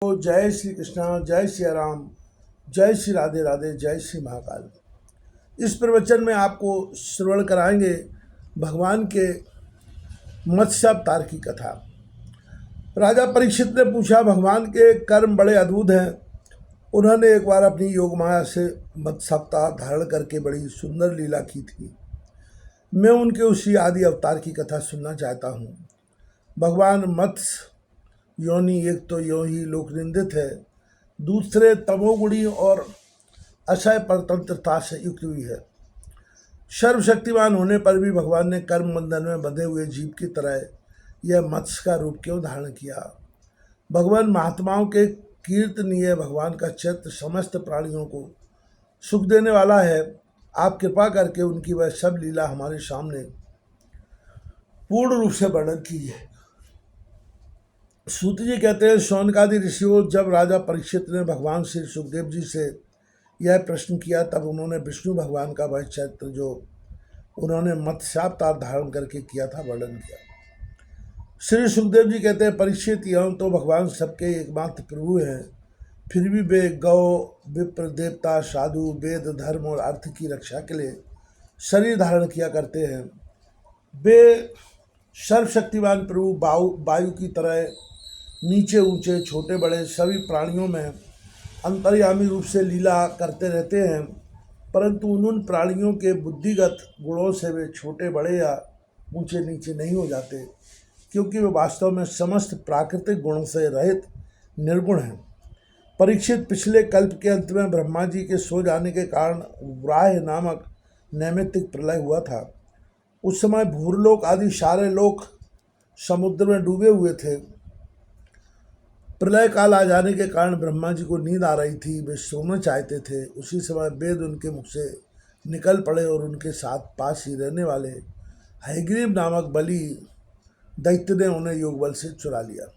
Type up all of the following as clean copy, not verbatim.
तो जय श्री कृष्णा, जय श्री राम, जय श्री राधे राधे, जय श्री महाकाल। इस प्रवचन में आपको श्रवण कराएंगे भगवान के मत्स्य अवतार की कथा। राजा परीक्षित ने पूछा, भगवान के कर्म बड़े अद्भुत हैं। उन्होंने एक बार अपनी योग माया से मत्स्य अवतार धारण करके बड़ी सुंदर लीला की थी। मैं उनके उसी आदि अवतार की कथा सुनना चाहता हूँ। भगवान मत्स्य योनि एक तो यों ही लोक निंदित है, दूसरे तमोगुणी और असह्य परतंत्रता से युक्त हुई है। सर्वशक्तिमान होने पर भी भगवान ने कर्म बंधन में बंधे हुए जीव की तरह यह मत्स्य का रूप क्यों धारण किया? भगवान महात्माओं के कीर्तनीय भगवान का चरित्र समस्त प्राणियों को सुख देने वाला है। आप कृपा करके उनकी वह सब लीला हमारे सामने पूर्ण रूप से वर्णन कीजिए। सूत जी कहते हैं, शौनकादि ऋषियों जब राजा परीक्षित ने भगवान श्री सुखदेव जी से यह प्रश्न किया, तब उन्होंने विष्णु भगवान का वह चरित्र जो उन्होंने मत्स्यावतार धारण करके किया था वर्णन किया। श्री सुखदेव जी कहते हैं, परीक्षित यह तो भगवान सबके एकमात्र प्रभु हैं, फिर भी वे गौ विप्र देवता साधु वेद धर्म और अर्थ की रक्षा के लिए शरीर धारण किया करते हैं। वे सर्वशक्तिमान प्रभु वायु की तरह नीचे ऊंचे छोटे बड़े सभी प्राणियों में अंतर्यामी रूप से लीला करते रहते हैं, परंतु उन प्राणियों के बुद्धिगत गुणों से वे छोटे बड़े या ऊंचे नीचे नहीं हो जाते, क्योंकि वे वास्तव में समस्त प्राकृतिक गुणों से रहित निर्गुण हैं। परीक्षित, पिछले कल्प के अंत में ब्रह्मा जी के सो जाने के कारण वराह नामक नैमित्तिक प्रलय हुआ था। उस समय भूरलोक आदि सारे लोक समुद्र में डूबे हुए थे। प्रलय काल आ जाने के कारण ब्रह्मा जी को नींद आ रही थी, वे सोना चाहते थे। उसी समय वेद उनके मुख से निकल पड़े और उनके साथ पास ही रहने वाले हयग्रीव नामक बलि दैत्य ने उन्हें योग बल से चुरा लिया।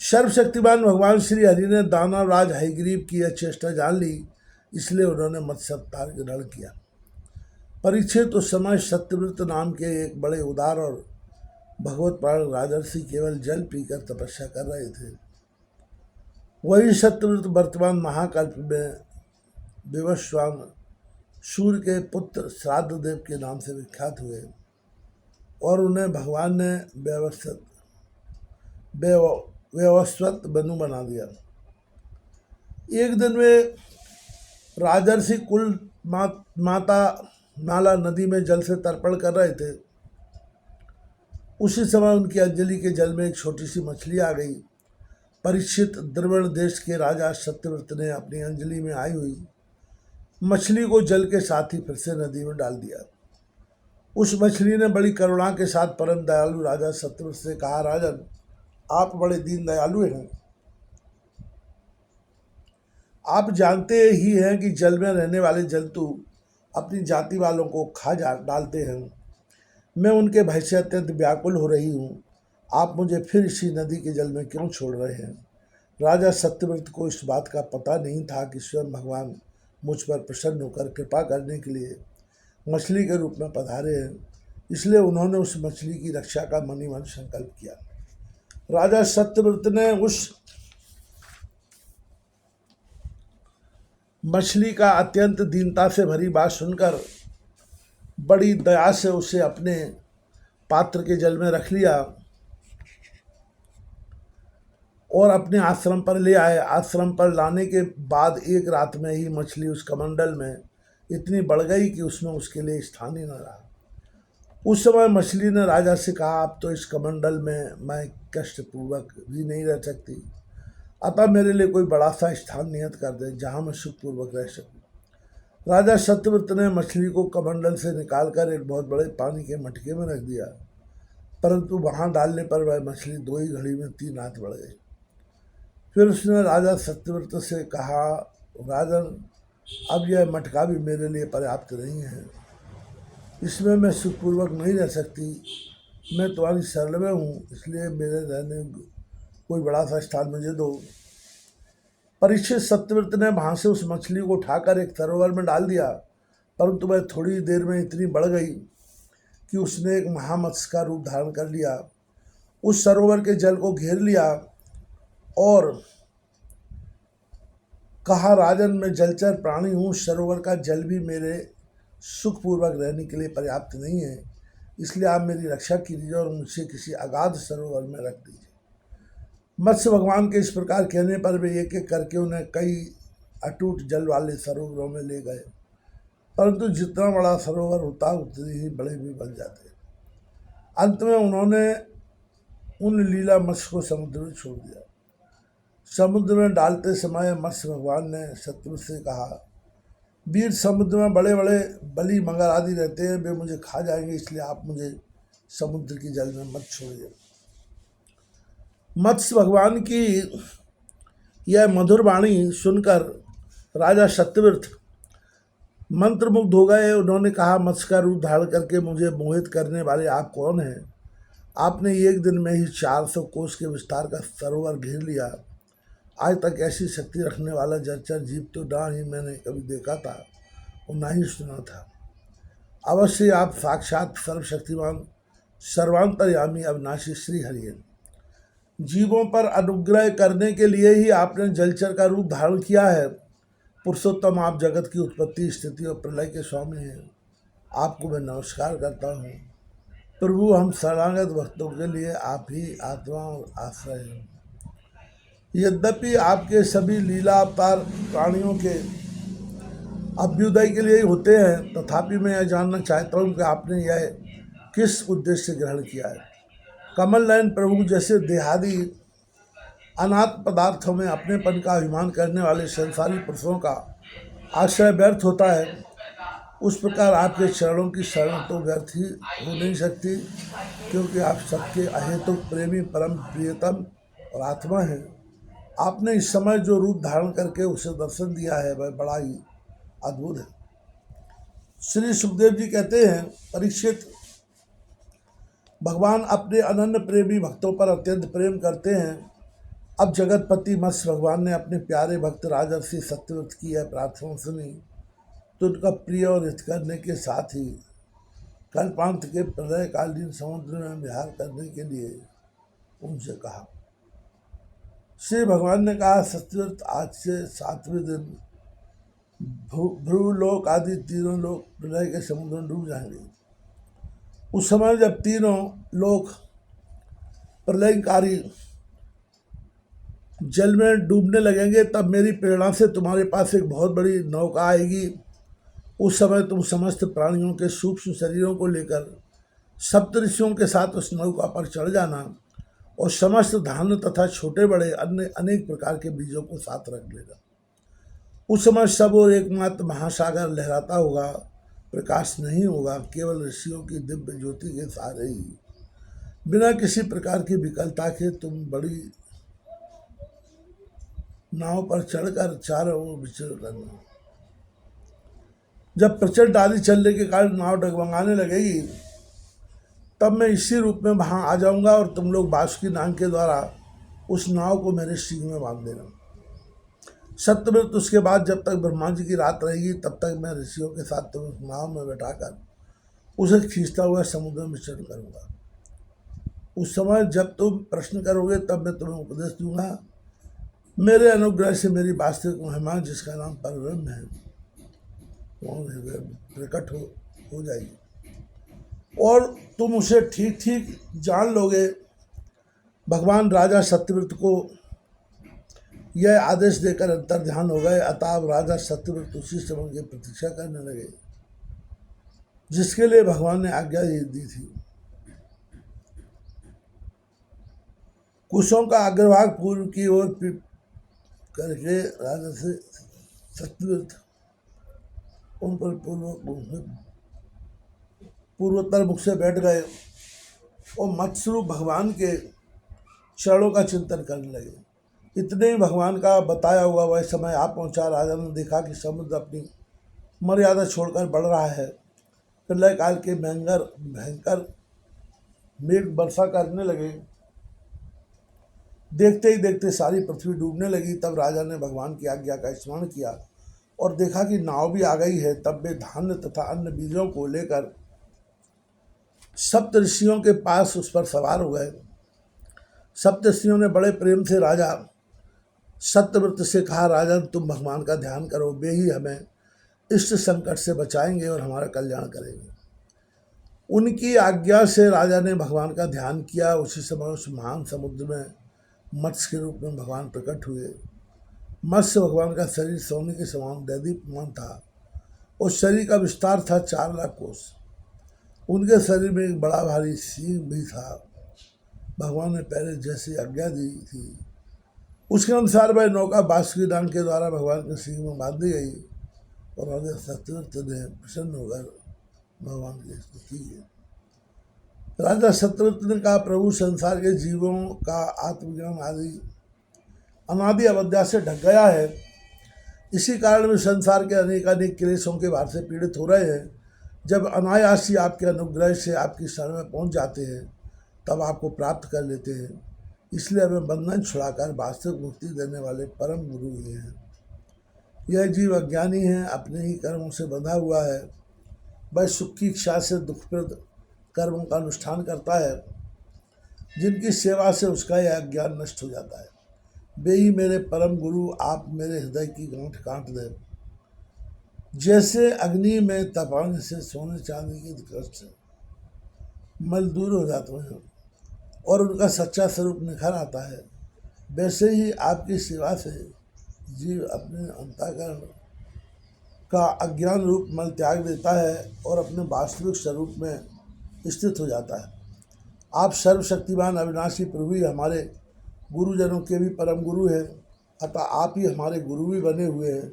सर्वशक्तिमान भगवान श्री हरि ने दानवराज हयग्रीव की यह चेष्टा जान ली, इसलिए उन्होंने मत्स्य अवतार ग्रहण किया। परीक्षित, उस समय सत्यव्रत नाम के एक बड़े उदार और भगवत प्राण राजर्षि केवल जल पीकर तपस्या कर रहे थे। वही सत्यव्रत वर्तमान महाकल्प में विवस्वान सूर्य के पुत्र श्राद्ध देव के नाम से विख्यात हुए और उन्हें भगवान ने व्यवस्वत बनु बना दिया। एक दिन वे राजर्षि कुल माता नाला नदी में जल से तर्पण कर रहे थे। उसी समय उनकी अंजलि के जल में एक छोटी सी मछली आ गई। परीक्षित, द्रविड़ देश के राजा सत्यव्रत ने अपनी अंजलि में आई हुई मछली को जल के साथ ही फिर से नदी में डाल दिया। उस मछली ने बड़ी करुणा के साथ परम दयालु राजा सत्यव्रत से कहा, राजन, आप बड़े दीन दयालु हैं। आप जानते ही हैं कि जल में रहने वाले जंतु अपनी जाति वालों को खा डालते हैं। मैं उनके भय से अत्यंत व्याकुल हो रही हूँ। आप मुझे फिर इसी नदी के जल में क्यों छोड़ रहे हैं? राजा सत्यव्रत को इस बात का पता नहीं था कि स्वयं भगवान मुझ पर प्रसन्न होकर कृपा करने के लिए मछली के रूप में पधारे हैं, इसलिए उन्होंने उस मछली की रक्षा का मन ही मन संकल्प किया। राजा सत्यव्रत ने उस मछली का अत्यंत दीनता से भरी बात सुनकर बड़ी दया से उसे अपने पात्र के जल में रख लिया और अपने आश्रम पर ले आए। आश्रम पर लाने के बाद एक रात में ही मछली उस कमंडल में इतनी बढ़ गई कि उसमें उसके लिए स्थान ही न रहा। उस समय मछली ने राजा से कहा, अब तो इस कमंडल में मैं कष्टपूर्वक भी नहीं रह सकती, अतः मेरे लिए कोई बड़ा सा स्थान नियत कर दे जहाँ मैं सुखपूर्वक रह सकूँ। राजा सत्यव्रत ने मछली को कमंडल से निकालकर एक बहुत बड़े पानी के मटके में रख दिया, परंतु वहां डालने पर वह मछली 2 ही घड़ी में 3 हाथ बढ़ गई। फिर उसने राजा सत्यव्रत से कहा, राजन, अब यह मटका भी मेरे लिए पर्याप्त नहीं है, इसमें मैं सुखपूर्वक नहीं रह सकती। मैं तुम्हारी शरण में हूँ, इसलिए मेरे रहने कोई बड़ा सा स्थान मुझे दो। परीक्षित, सत्यव्रत ने वहां से उस मछली को उठाकर एक सरोवर में डाल दिया, परंतु वह थोड़ी देर में इतनी बढ़ गई कि उसने एक महामत्स्य का रूप धारण कर लिया। उस सरोवर के जल को घेर लिया और कहा, राजन मैं जलचर प्राणी हूँ, सरोवर का जल भी मेरे सुखपूर्वक रहने के लिए पर्याप्त नहीं है, इसलिए आप मेरी रक्षा कीजिए और मुझसे किसी अगाध सरोवर में रख दीजिए। मत्स्य भगवान के इस प्रकार कहने पर वे एक एक करके उन्हें कई अटूट जल वाले सरोवरों में ले गए, परंतु जितना बड़ा सरोवर होता उतने ही बड़े भी बन जाते। अंत में उन्होंने उन लीला मत्स्य को समुद्र में छोड़ दिया। समुद्र में डालते समय मत्स्य भगवान ने शत्रु से कहा, वीर, समुद्र में बड़े बड़े बलि मगर आदि रहते हैं, वे मुझे खा जाएंगे, इसलिए आप मुझे समुद्र की जल में मत छोड़िए। मत्स्य भगवान की यह मधुर वाणी सुनकर राजा सत्यव्रत मंत्रमुग्ध हो गए। उन्होंने कहा, मत्स्य का रूप धारण करके मुझे मोहित करने वाले आप कौन हैं? आपने एक दिन में ही 400 कोस के विस्तार का सरोवर घेर लिया। आज तक ऐसी शक्ति रखने वाला जलचर जीव तो ना ही मैंने कभी देखा था और ना ही सुना था। अवश्य आप साक्षात सर्वशक्तिमान सर्वांतर्यामी अविनाशी श्री हरि हैं। जीवों पर अनुग्रह करने के लिए ही आपने जलचर का रूप धारण किया है। पुरुषोत्तम, आप जगत की उत्पत्ति, स्थिति और प्रलय के स्वामी हैं। आपको मैं नमस्कार करता हूँ। प्रभु, हम शरणागत भक्तों के लिए आप ही आत्मा और आश्रय हैं। यद्यपि आपके सभी लीला अवतार प्राणियों के अभ्युदय के लिए होते हैं, तथापि मैं यह जानना चाहता हूँ कि आपने यह किस उद्देश्य से ग्रहण किया है। कमल नयन प्रभु जैसे देहादि अनाथ पदार्थों में अपनेपन का अभिमान करने वाले संसारी पुरुषों का आश्रय व्यर्थ होता है, उस प्रकार आपके चरणों की शरण तो व्यर्थ ही हो नहीं सकती, क्योंकि आप सबके अहेतुक प्रेमी, परम प्रियतम और आत्मा हैं। आपने इस समय जो रूप धारण करके उसे दर्शन दिया है वह बड़ा ही अद्भुत है। श्री सुखदेव जी कहते हैं, परीक्षित, भगवान अपने अनन्य प्रेमी भक्तों पर अत्यंत प्रेम करते हैं। अब जगतपति मत्स्य भगवान ने अपने प्यारे भक्त राजर्षि सत्यव्रत की यह प्रार्थना सुनी तो उनका प्रिय और हित करने के साथ ही कल्पांत के प्रलयकालीन समुद्र में विहार करने के लिए उनसे कहा। श्री भगवान ने कहा, सत्यव्रत, आज से 7वें दिन भ्रूलोक आदि तीनों लोग प्रलय के समुद्र में डूब जाएंगे। उस समय जब तीनों लोग प्रलयकारी जल में डूबने लगेंगे, तब मेरी प्रेरणा से तुम्हारे पास एक बहुत बड़ी नौका आएगी। उस समय तुम समस्त प्राणियों के सूक्ष्म शरीरों को लेकर सप्तऋषियों के साथ उस नौका पर चढ़ जाना और समस्त धान्य तथा छोटे बड़े अन्य अनेक प्रकार के बीजों को साथ रख लेना। उस समय सब और एकमात्र महासागर लहराता होगा, प्रकाश नहीं होगा, केवल ऋषियों की दिव्य ज्योति के सहारे ही बिना किसी प्रकार की विकलता के तुम बड़ी नाव पर चढ़कर चारों ओर विचरण करना। जब प्रचंड आंधी चलने के कारण नाव डगमगाने लगेगी, तब मैं इसी रूप में वहां आ जाऊंगा और तुम लोग बांसुरी नाग के द्वारा उस नाव को मेरे सींग में बांध देना। सत्यव्रत, उसके बाद जब तक ब्रह्मा जी की रात रहेगी, तब तक मैं ऋषियों के साथ तुम्हें उस नाव में बैठाकर उसे खींचता हुआ समुद्र में विचरण करूंगा। उस समय जब तुम प्रश्न करोगे, तब मैं तुम्हें उपदेश दूंगा। मेरे अनुग्रह से मेरी वास्तविक महिमा, जिसका नाम परब्रह्म है, प्रकट हो जाएगी और तुम उसे ठीक ठीक जान लोगे। भगवान राजा सत्यव्रत को यह आदेश देकर अंतर्ध्यान हो गए। अतः अब राजा सत्यव्रत उसी समय की प्रतीक्षा करने लगे जिसके लिए भगवान ने आज्ञा दी थी। कुशों का अग्रभाग पूर्व की ओर करके राजा से सत्यव्रत उन पर पूर्वोत्तर मुख से बैठ गए और मत्स्यरूप भगवान के चरणों का चिंतन करने लगे। इतने ही भगवान का बताया हुआ वह समय आ पहुंचा। राजा ने देखा कि समुद्र अपनी मर्यादा छोड़कर बढ़ रहा है। प्रलय काल के भयंकर मेघ वर्षा करने लगे। देखते ही देखते सारी पृथ्वी डूबने लगी। तब राजा ने भगवान की आज्ञा का स्मरण किया और देखा कि नाव भी आ गई है। तब वे धान्य तथा अन्य बीजों को लेकर सप्तऋषियों के पास उस पर सवार हो गए। सप्तऋषियों ने बड़े प्रेम से राजा सत्यव्रत से कहा, राजन तुम भगवान का ध्यान करो, वे ही हमें इष्ट संकट से बचाएंगे और हमारा कल्याण करेंगे। उनकी आज्ञा से राजा ने भगवान का ध्यान किया। उसी समय उस महान समुद्र में मत्स्य के रूप में भगवान प्रकट हुए। मत्स्य भगवान का शरीर सोने के समान दैदीप्यमान था। उस शरीर का विस्तार था 4 लाख कोस। उनके शरीर में एक बड़ा भारी सींग भी था। भगवान ने पहले जैसी आज्ञा दी थी उसके अनुसार वह नौका बांसुरी डांग के द्वारा भगवान के सींग में बांध दी गई और राजा सत्यव्रत ने प्रसन्न होकर भगवान की स्तुति की। राजा सत्यव्रत ने कहा, प्रभु संसार के जीवों का आत्मज्ञान आदि अनादि अविद्या से ढक गया है। इसी कारण वे संसार के अनेकानेक क्लेशों के भार से पीड़ित हो रहे हैं। जब अनायास ही आपके अनुग्रह से आपकी शरण में पहुंच जाते हैं तब आपको प्राप्त कर लेते हैं। इसलिए हमें बंधन छुड़ाकर वास्तविक मुक्ति देने वाले परम गुरु ही हैं। यह जीव अज्ञानी है, अपने ही कर्मों से बंधा हुआ है। वह सुख की इच्छा से दुखप्रद कर्मों का अनुष्ठान करता है, जिनकी सेवा से उसका यह अज्ञान नष्ट हो जाता है। वे ही मेरे परम गुरु, आप मेरे हृदय की गांठ काट दें। जैसे अग्नि में तपाने से सोने चांदी के कष्ट से मल दूर हो जाते हैं और उनका सच्चा स्वरूप निखर आता है, वैसे ही आपकी सेवा से जीव अपने अंतःकरण का अज्ञान रूप मल त्याग देता है और अपने वास्तविक स्वरूप में स्थित हो जाता है। आप सर्वशक्तिमान अविनाशी प्रभु ही हमारे गुरुजनों के भी परम गुरु हैं, अतः आप ही हमारे गुरु भी बने हुए हैं।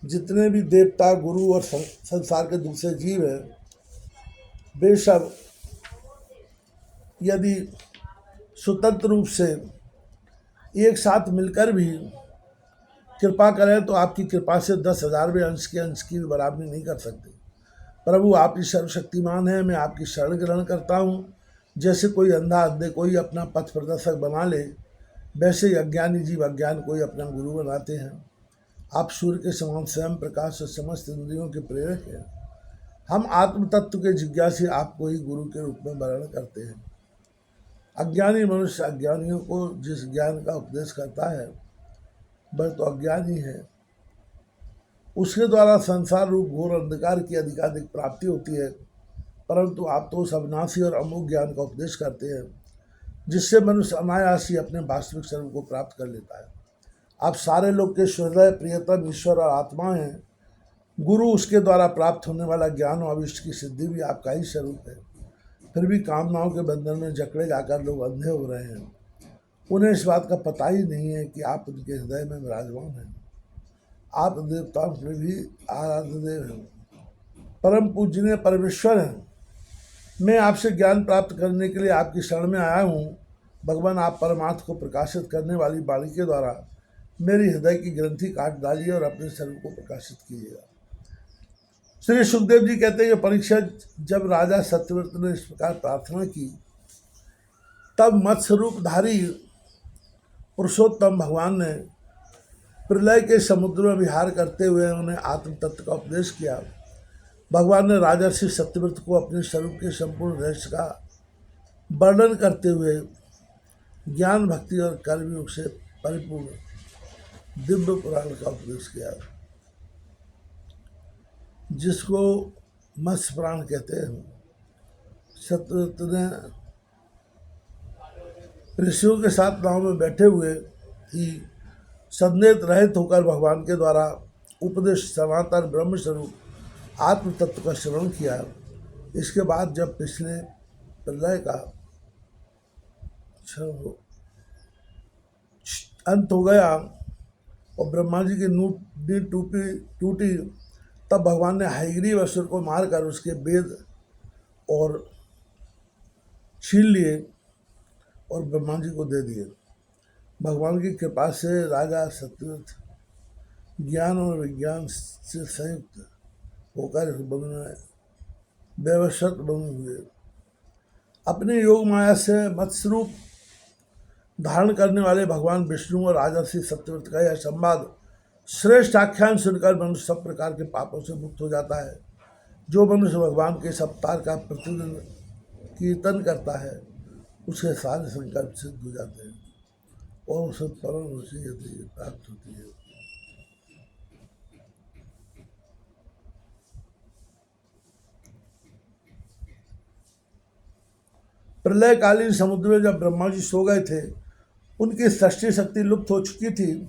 जितने भी देवता, गुरु और संसार के दूसरे जीव हैं, वे सब यदि स्वतंत्र रूप से एक साथ मिलकर भी कृपा करें तो आपकी कृपा से 10,000वें अंश के अंश की भी बराबरी नहीं कर सकते। प्रभु आप ही सर्वशक्तिमान हैं, मैं आपकी शरण ग्रहण करता हूँ। जैसे कोई अंधा अंधे को ही अपना पथ प्रदर्शक बना ले, वैसे ही अज्ञानी जीव अज्ञान को ही अपना गुरु बनाते हैं। आप सूर्य के समान स्वयं प्रकाश और समस्त इंद्रियों के प्रेरक हैं। हम आत्म तत्व के जिज्ञासी आपको ही गुरु के रूप में वर्ण करते हैं। अज्ञानी मनुष्य अज्ञानियों को जिस ज्ञान का उपदेश करता है वह तो अज्ञान ही है। उसके द्वारा संसार रूप घोर अंधकार की अधिकाधिक प्राप्ति होती है, परंतु आप तो उस अविनाशी और अमोघ ज्ञान का उपदेश करते हैं जिससे मनुष्य अनायास ही अपने वास्तविक स्वरूप को प्राप्त कर लेता है। आप सारे लोग के हृदय प्रियतम ईश्वर और आत्मा हैं। गुरु उसके द्वारा प्राप्त होने वाला ज्ञान और अभिष्ट की सिद्धि भी आपका ही स्वरूप है। फिर भी कामनाओं के बंधन में जकड़े जाकर लोग अंधे हो रहे हैं। उन्हें इस बात का पता ही नहीं है कि आप उनके हृदय में विराजमान हैं। आप देवताओं में भी आराध्य देव हैं, परम पूजनीय परमेश्वर हैं। मैं आपसे ज्ञान प्राप्त करने के लिए आपकी शरण में आया हूँ। भगवान आप परमात्मा को प्रकाशित करने वाली वाणी के द्वारा मेरी हृदय की ग्रंथि काट डालिए और अपने स्वरूप को प्रकाशित कीजिएगा। श्री सुखदेव जी कहते हैं कि परीक्षित, जब राजा सत्यव्रत ने इस प्रकार प्रार्थना की तब मत्स्य रूपधारी पुरुषोत्तम भगवान ने प्रलय के समुद्र में विहार करते हुए उन्हें आत्म तत्व का उपदेश किया। भगवान ने राजर्षि सत्यव्रत को अपने स्वरूप के संपूर्ण रहस्य का वर्णन करते हुए ज्ञान, भक्ति और कर्मयोग से परिपूर्ण दिव्य पुराण का उपदेश किया, जिसको मत्स्य पुराण कहते हैं। सत्यव्रत ने ऋषियों के साथ नाव में बैठे हुए ही संदेह रहित होकर भगवान के द्वारा उपदेश सनातन ब्रह्म स्वरूप आत्म तत्व का श्रवण किया। इसके बाद जब पिछले प्रलय का अंत हो गया और ब्रह्मा जी की नींद टूटी, तब भगवान ने हयग्रीव असुर को मारकर उसके वेद और छीन लिए और ब्रह्मा जी को दे दिए। भगवान की कृपा से राजा सत्यव्रत ज्ञान और विज्ञान से संयुक्त होकर व्यवस्थित बने हुए। अपने योग माया से मत्स्य रूप धारण करने वाले भगवान विष्णु और राजा श्री सत्यव्रत का यह संवाद श्रेष्ठ आख्यान सुनकर मनुष्य सब प्रकार के पापों से मुक्त हो जाता है। जो मनुष्य भगवान के सप्ताह का प्रतिदिन कीर्तन करता है उसके सारे संकल्प सिद्ध हो जाते हैं। और उसे परम रुचि प्राप्त होती है। प्रलयकालीन समुद्र में जब ब्रह्मा जी सो गए थे, उनकी सृष्टि शक्ति लुप्त हो चुकी थी।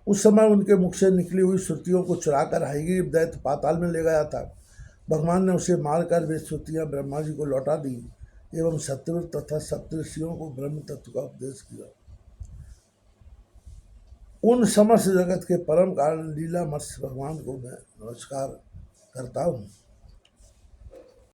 उस समय उनके मुख से निकली हुई श्रुतियों को चुराकर हयग्रीव दैत्य पाताल में ले गया था। भगवान ने उसे मारकर वे श्रुतियाँ ब्रह्मा जी को लौटा दी एवं सत्यव्रत तथा सप्तऋषियों को ब्रह्म तत्व का उपदेश किया। उन समस्त जगत के परम कारण लीला मत्स्य भगवान को मैं नमस्कार करता हूँ।